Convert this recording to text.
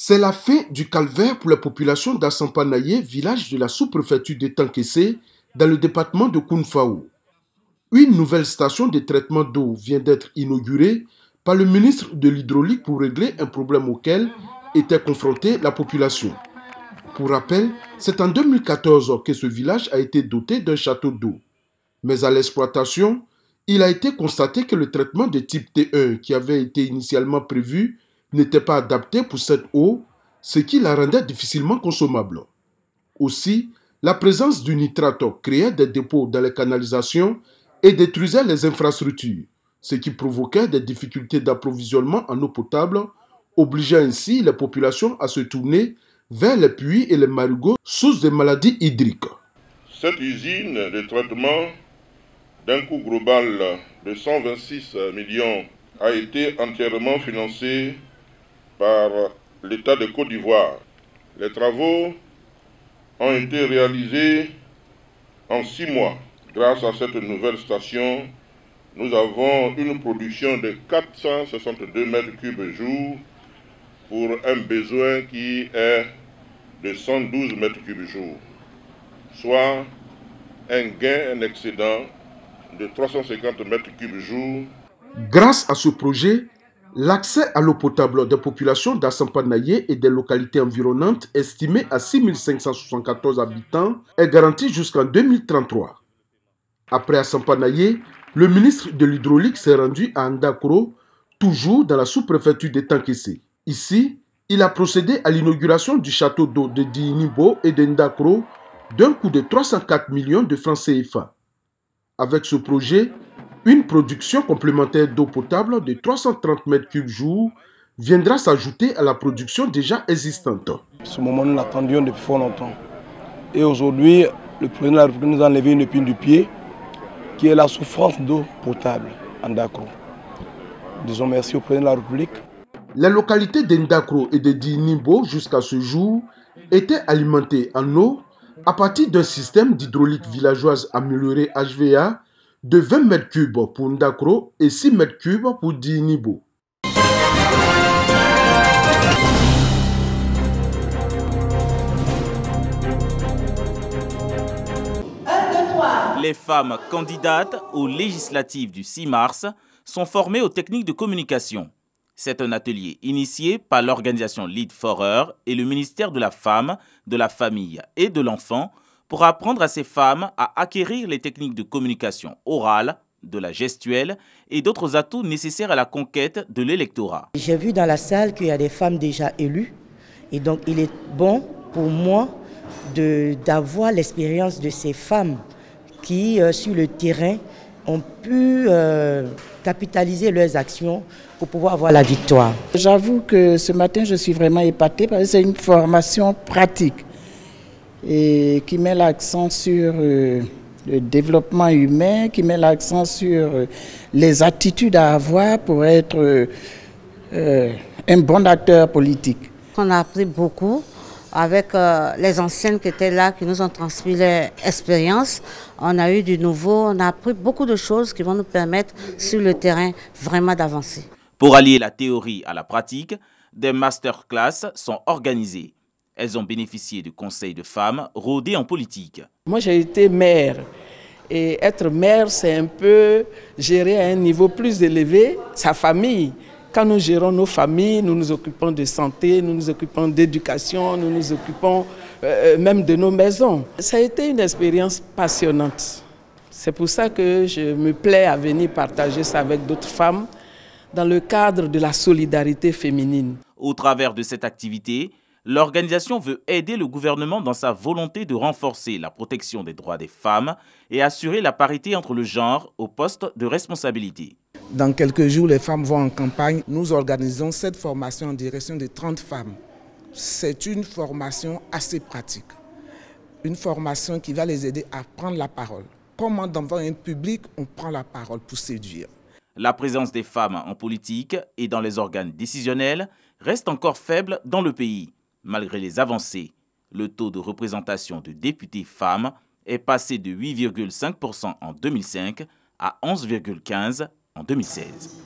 C'est la fin du calvaire pour la population d'Assampanaye, village de la sous-préfecture d'Etankessé, dans le département de Kounfaou. Une nouvelle station de traitement d'eau vient d'être inaugurée par le ministre de l'Hydraulique pour régler un problème auquel était confrontée la population. Pour rappel, c'est en 2014 que ce village a été doté d'un château d'eau. Mais à l'exploitation, il a été constaté que le traitement de type T1 qui avait été initialement prévu n'était pas adapté pour cette eau, ce qui la rendait difficilement consommable. Aussi, la présence du nitrate créait des dépôts dans les canalisations et détruisait les infrastructures, ce qui provoquait des difficultés d'approvisionnement en eau potable, obligeant ainsi les populations à se tourner vers les puits et les marigots, sources de maladies hydriques. Cette usine de traitement d'un coût global de 126 millions a été entièrement financée par l'État de Côte d'Ivoire. Les travaux ont été réalisés en 6 mois. Grâce à cette nouvelle station, nous avons une production de 462 mètres cubes jour pour un besoin qui est de 112 mètres cubes jour, soit un gain, un excédent de 350 mètres cubes jour. Grâce à ce projet, l'accès à l'eau potable des populations d'Assampanaye et des localités environnantes estimées à 6 574 habitants est garanti jusqu'en 2033. Après Assampanaye, le ministre de l'Hydraulique s'est rendu à Ndakro, toujours dans la sous-préfecture d'Etankessé. Ici, il a procédé à l'inauguration du château d'eau de Dinibo et de Ndakro d'un coût de 304 millions de francs CFA. Avec ce projet, une production complémentaire d'eau potable de 330 mètres cubes jour viendra s'ajouter à la production déjà existante. Ce moment, nous l'attendions depuis fort longtemps. Et aujourd'hui, le président de la République nous a enlevé une épine du pied, qui est la souffrance d'eau potable en Ndakro. Disons merci au président de la République. Les localités de Ndakro et de Dinibo, jusqu'à ce jour, étaient alimentées en eau à partir d'un système d'hydraulique villageoise amélioré HVA de 20 mètres cubes pour Ndakro et 6 mètres cubes pour Dinibo. Les femmes candidates aux législatives du 6 mars sont formées aux techniques de communication. C'est un atelier initié par l'organisation Lead for Her et le ministère de la Femme, de la Famille et de l'Enfant pour apprendre à ces femmes à acquérir les techniques de communication orale, de la gestuelle et d'autres atouts nécessaires à la conquête de l'électorat. J'ai vu dans la salle qu'il y a des femmes déjà élues et donc il est bon pour moi d'avoir l'expérience de ces femmes qui, sur le terrain, ont pu capitaliser leurs actions pour pouvoir avoir la victoire. J'avoue que ce matin, je suis vraiment épatée parce que c'est une formation pratique et qui met l'accent sur le développement humain, qui met l'accent sur les attitudes à avoir pour être un bon acteur politique. On a appris beaucoup avec les anciennes qui étaient là, qui nous ont transmis leur expérience. On a eu du nouveau, on a appris beaucoup de choses qui vont nous permettre sur le terrain vraiment d'avancer. Pour allier la théorie à la pratique, des masterclass sont organisées. Elles ont bénéficié de conseils de femmes rodées en politique. Moi, j'ai été maire. Et être maire, c'est un peu gérer à un niveau plus élevé sa famille. Quand nous gérons nos familles, nous nous occupons de santé, nous nous occupons d'éducation, nous nous occupons même de nos maisons. Ça a été une expérience passionnante. C'est pour ça que je me plais à venir partager ça avec d'autres femmes dans le cadre de la solidarité féminine. Au travers de cette activité, l'organisation veut aider le gouvernement dans sa volonté de renforcer la protection des droits des femmes et assurer la parité entre le genre au poste de responsabilité. Dans quelques jours, les femmes vont en campagne. Nous organisons cette formation en direction de 30 femmes. C'est une formation assez pratique. Une formation qui va les aider à prendre la parole. Comment devant un public, on prend la parole pour séduire. La présence des femmes en politique et dans les organes décisionnels reste encore faible dans le pays. Malgré les avancées, le taux de représentation de députés femmes est passé de 8,5% en 2005 à 11,15% en 2016.